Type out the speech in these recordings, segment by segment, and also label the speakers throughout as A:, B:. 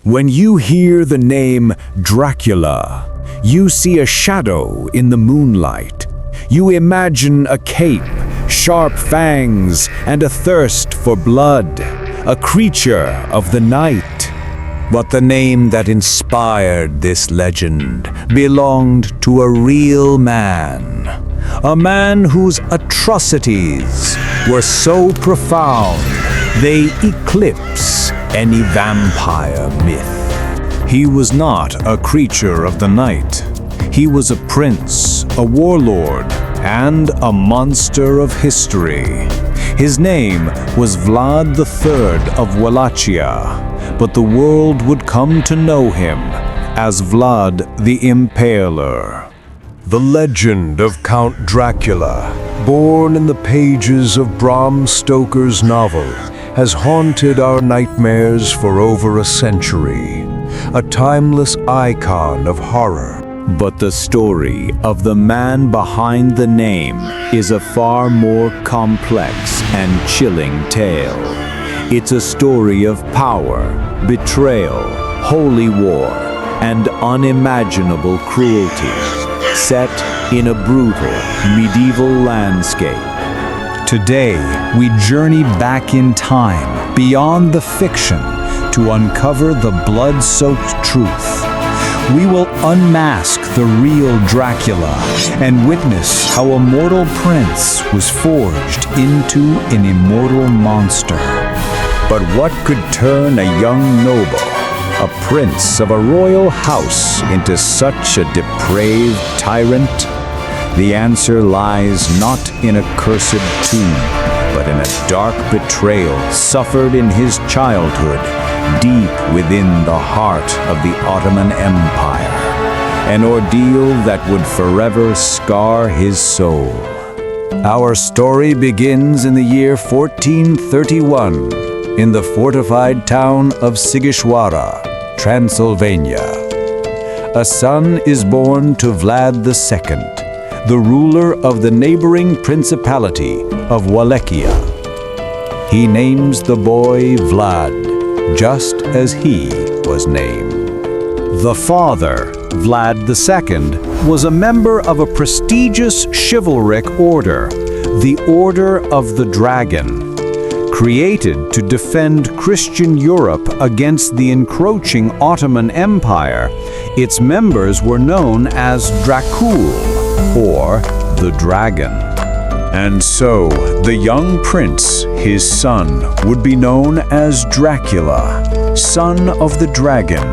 A: When you hear the name Dracula, you see a shadow in the moonlight. You imagine a cape, sharp fangs, and a thirst for blood, a creature of the night. But the name that inspired this legend belonged to a real man. A man whose atrocities were so profound they eclipse any vampire myth. He was not a creature of the night. He was a prince, a warlord, and a monster of history. His name was Vlad III of Wallachia, but the world would come to know him as Vlad the Impaler.
B: The legend of Count Dracula, born in the pages of Bram Stoker's novel, has haunted our nightmares for over a century. A timeless icon of horror.
A: But the story of the man behind the name is a far more complex and chilling tale. It's a story of power, betrayal, holy war, and unimaginable cruelty, set in a brutal medieval landscape. Today, we journey back in time, beyond the fiction, to uncover the blood-soaked truth. We will unmask the real Dracula and witness how a mortal prince was forged into an immortal monster. But what could turn a young noble, a prince of a royal house, into such a depraved tyrant? The answer lies not in a cursed tomb, but in a dark betrayal suffered in his childhood, deep within the heart of the Ottoman Empire. An ordeal that would forever scar his soul. Our story begins in the year 1431, in the fortified town of Sigishwara, Transylvania. A son is born to Vlad II, the ruler of the neighboring principality of Wallachia. He names the boy Vlad, just as he was named. The father, Vlad II, was a member of a prestigious chivalric order, the Order of the Dragon. Created to defend Christian Europe against the encroaching Ottoman Empire, its members were known as Dracula, or the Dragon. And so, the young prince, his son, would be known as Dracula, son of the dragon,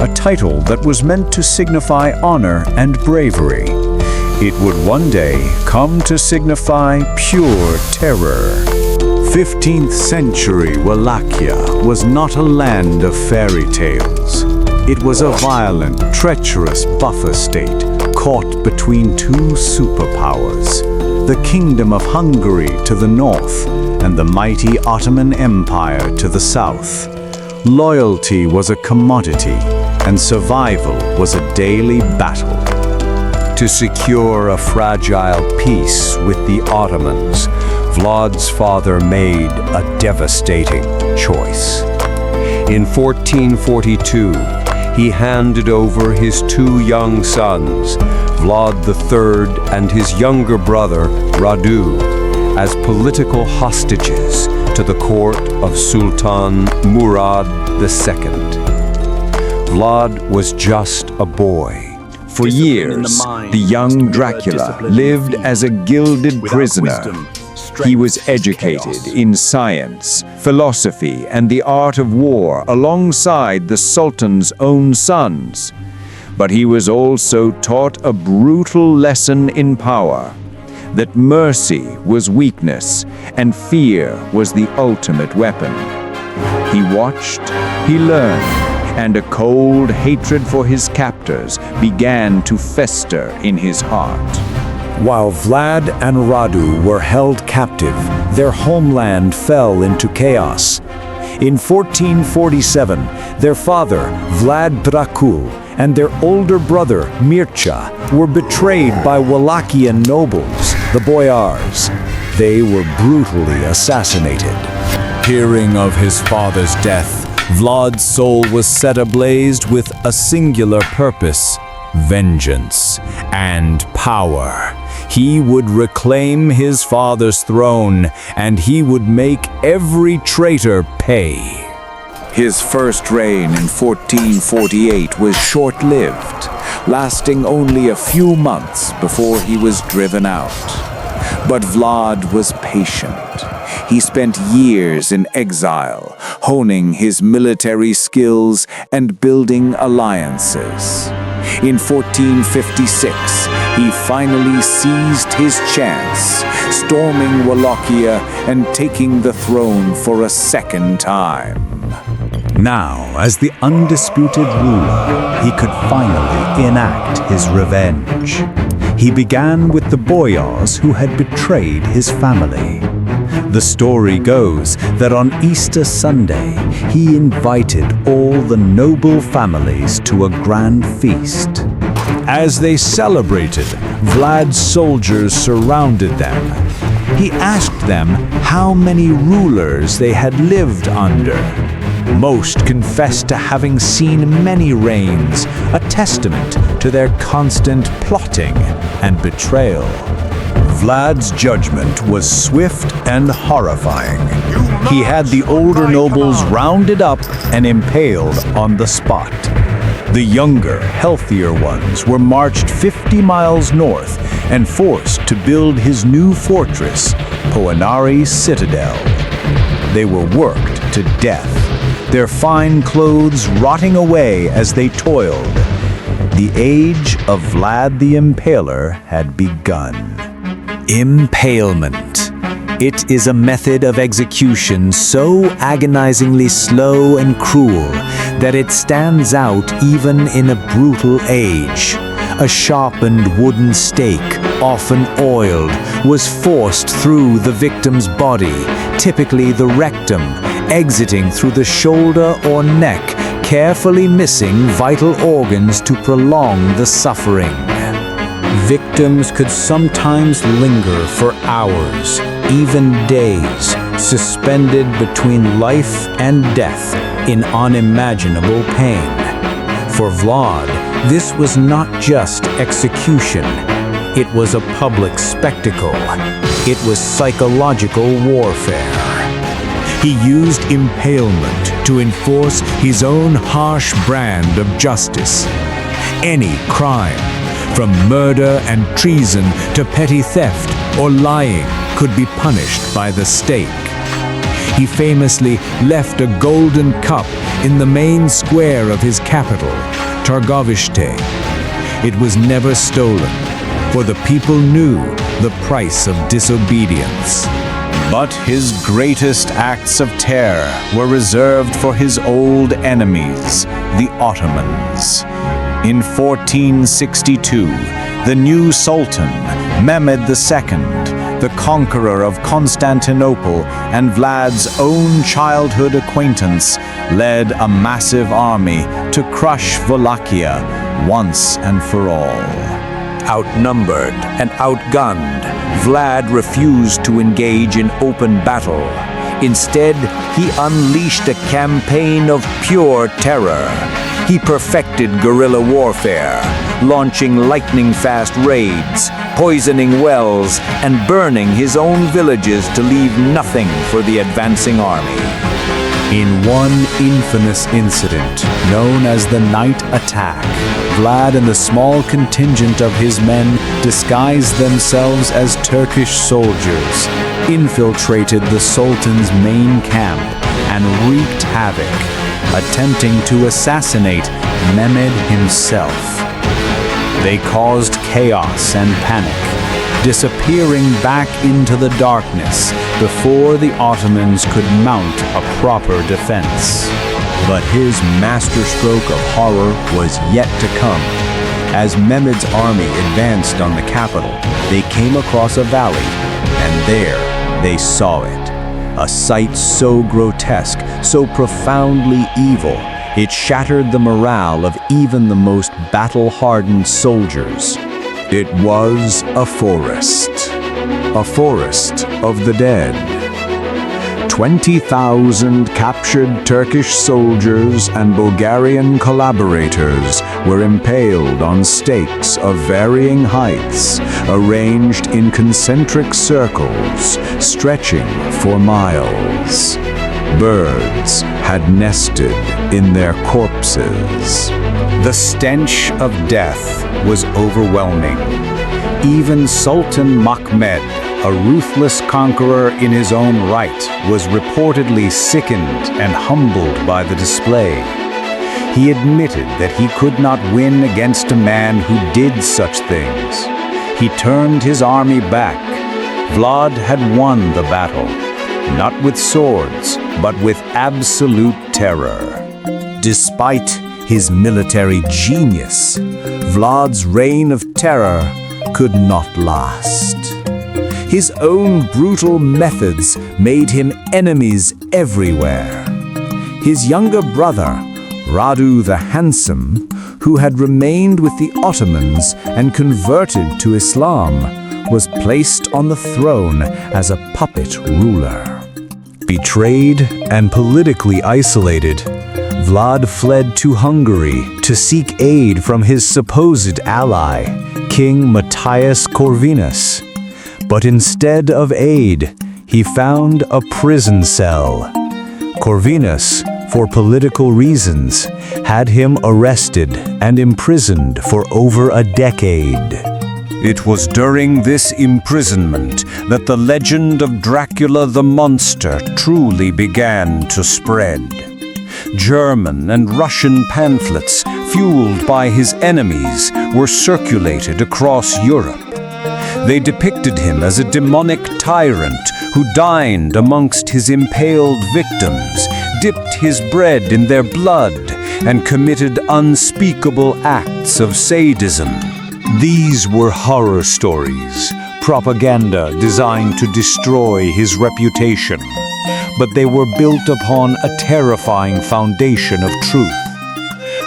A: a title that was meant to signify honor and bravery. It would one day come to signify pure terror. 15th century Wallachia was not a land of fairy tales. It was a violent, treacherous buffer state caught between two superpowers. The Kingdom of Hungary to the north, and the mighty Ottoman Empire to the south. Loyalty was a commodity, and survival was a daily battle. To secure a fragile peace with the Ottomans, Vlad's father made a devastating choice. In 1442, he handed over his two young sons, Vlad III and his younger brother, Radu, as political hostages to the court of Sultan Murad II. Vlad was just a boy. For years, the young Dracula lived as a gilded prisoner. He was educated in science, philosophy, and the art of war alongside the Sultan's own sons. But he was also taught a brutal lesson in power, that mercy was weakness and fear was the ultimate weapon. He watched, he learned, and a cold hatred for his captors began to fester in his heart. While Vlad and Radu were held captive, their homeland fell into chaos. In 1447, their father, Vlad Dracula, and their older brother, Mircea, were betrayed by Wallachian nobles, the boyars. They were brutally assassinated. Hearing of his father's death, Vlad's soul was set ablaze with a singular purpose: vengeance and power. He would reclaim his father's throne, and he would make every traitor pay. His first reign in 1448 was short-lived, lasting only a few months before he was driven out. But Vlad was patient. He spent years in exile, honing his military skills and building alliances. In 1456, he finally seized his chance, storming Wallachia and taking the throne for a second time. Now, as the undisputed ruler, he could finally enact his revenge. He began with the boyars who had betrayed his family. The story goes that on Easter Sunday, he invited all the noble families to a grand feast. As they celebrated, Vlad's soldiers surrounded them. He asked them how many rulers they had lived under. Most confessed to having seen many reigns, a testament to their constant plotting and betrayal. Vlad's judgment was swift and horrifying. He had the older nobles rounded up and impaled on the spot. The younger, healthier ones were marched 50 miles north and forced to build his new fortress, Poenari's Citadel. They were worked to death, their fine clothes rotting away as they toiled. The age of Vlad the Impaler had begun. Impalement. It is a method of execution so agonizingly slow and cruel that it stands out even in a brutal age. A sharpened wooden stake, often oiled, was forced through the victim's body, typically the rectum, exiting through the shoulder or neck, carefully missing vital organs to prolong the suffering. Victims could sometimes linger for hours, even days, suspended between life and death in unimaginable pain. For Vlad, this was not just execution. It was a public spectacle. It was psychological warfare. He used impalement to enforce his own harsh brand of justice. Any crime, from murder and treason to petty theft or lying, could be punished by the stake. He famously left a golden cup in the main square of his capital, Targovishte. It was never stolen, for the people knew the price of disobedience. But his greatest acts of terror were reserved for his old enemies, the Ottomans. In 1462, the new Sultan, Mehmed II, the conqueror of Constantinople and Vlad's own childhood acquaintance, led a massive army to crush Wallachia once and for all. Outnumbered and outgunned, Vlad refused to engage in open battle. Instead, he unleashed a campaign of pure terror. He perfected guerrilla warfare, launching lightning-fast raids, poisoning wells, and burning his own villages to leave nothing for the advancing army. In one infamous incident, known as the Night Attack, Vlad and the small contingent of his men disguised themselves as Turkish soldiers, infiltrated the Sultan's main camp, and wreaked havoc, attempting to assassinate Mehmed himself. They caused chaos and panic, disappearing back into the darkness before the Ottomans could mount a proper defense. But his masterstroke of horror was yet to come. As Mehmed's army advanced on the capital, they came across a valley, and there they saw it. A sight so grotesque, so profoundly evil, it shattered the morale of even the most battle-hardened soldiers. It was a forest of the dead. 20,000 captured Turkish soldiers and Bulgarian collaborators were impaled on stakes of varying heights, arranged in concentric circles, stretching for miles. Birds had nested in their corpses. The stench of death was overwhelming. Even Sultan Mehmed, a ruthless conqueror in his own right, was reportedly sickened and humbled by the display. He admitted that he could not win against a man who did such things. He turned his army back. Vlad had won the battle, not with swords, but with absolute terror. Despite his military genius, Vlad's reign of terror could not last. His own brutal methods made him enemies everywhere. His younger brother, Radu the Handsome, who had remained with the Ottomans and converted to Islam, was placed on the throne as a puppet ruler. Betrayed and politically isolated, Vlad fled to Hungary to seek aid from his supposed ally, King Matthias Corvinus. But instead of aid, he found a prison cell. Corvinus, for political reasons, had him arrested and imprisoned for over a decade. It was during this imprisonment that the legend of Dracula the monster truly began to spread. German and Russian pamphlets, fueled by his enemies, were circulated across Europe. They depicted him as a demonic tyrant who dined amongst his impaled victims, dipped his bread in their blood, and committed unspeakable acts of sadism. These were horror stories, propaganda designed to destroy his reputation, but they were built upon a terrifying foundation of truth.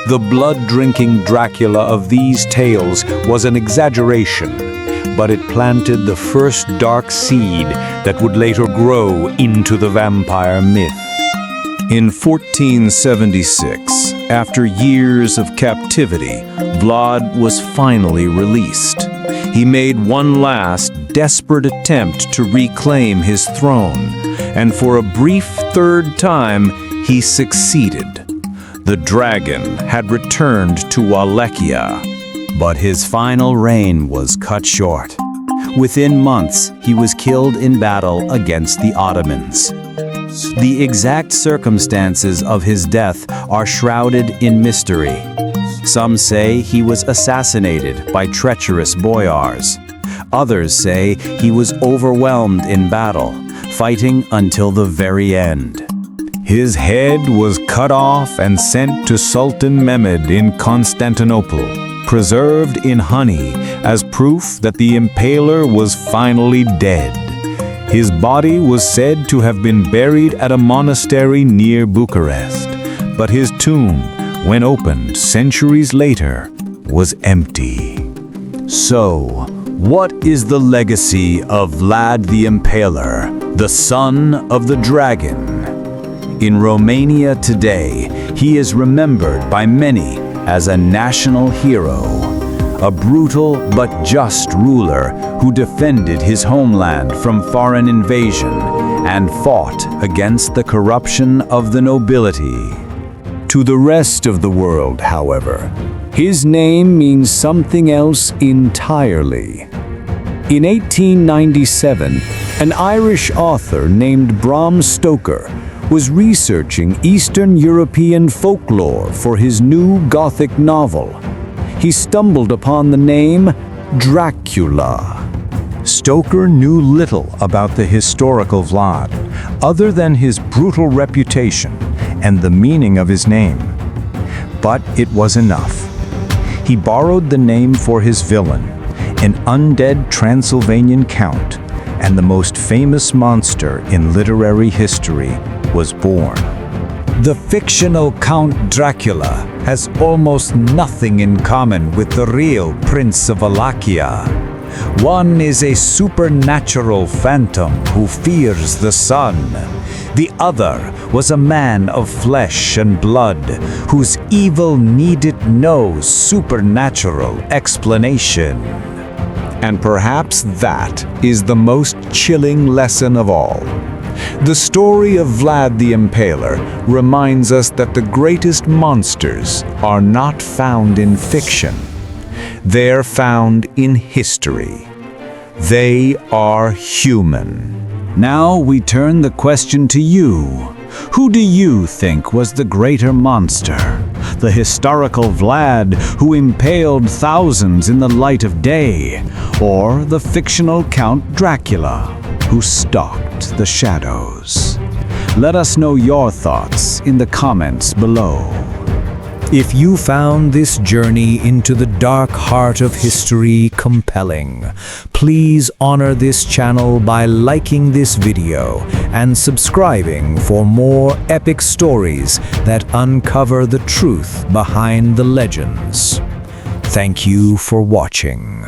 A: The blood-drinking Dracula of these tales was an exaggeration, but it planted the first dark seed that would later grow into the vampire myth. In 1476, after years of captivity, Vlad was finally released. He made one last, desperate attempt to reclaim his throne, and for a brief third time, he succeeded. The dragon had returned to Wallachia, but his final reign was cut short. Within months, he was killed in battle against the Ottomans. The exact circumstances of his death are shrouded in mystery. Some say he was assassinated by treacherous boyars. Others say he was overwhelmed in battle, fighting until the very end. His head was cut off and sent to Sultan Mehmed in Constantinople, preserved in honey as proof that the Impaler was finally dead. His body was said to have been buried at a monastery near Bucharest, but his tomb, when opened centuries later, was empty. So, what is the legacy of Vlad the Impaler, the son of the dragon? In Romania today, he is remembered by many as a national hero, a brutal but just ruler who defended his homeland from foreign invasion and fought against the corruption of the nobility. To the rest of the world, however, his name means something else entirely. In 1897, an Irish author named Bram Stoker was researching Eastern European folklore for his new Gothic novel. He stumbled upon the name Dracula. Stoker knew little about the historical Vlad, other than his brutal reputation and the meaning of his name. But it was enough. He borrowed the name for his villain, an undead Transylvanian count, and the most famous monster in literary history was born. The fictional Count Dracula has almost nothing in common with the real Prince of Wallachia. One is a supernatural phantom who fears the sun. The other was a man of flesh and blood, whose evil needed no supernatural explanation. And perhaps that is the most chilling lesson of all. The story of Vlad the Impaler reminds us that the greatest monsters are not found in fiction. They're found in history. They are human. Now we turn the question to you. Who do you think was the greater monster? The historical Vlad, who impaled thousands in the light of day, or the fictional Count Dracula, who stalked the shadows? Let us know your thoughts in the comments below. If you found this journey into the dark heart of history compelling, please honor this channel by liking this video and subscribing for more epic stories that uncover the truth behind the legends. Thank you for watching.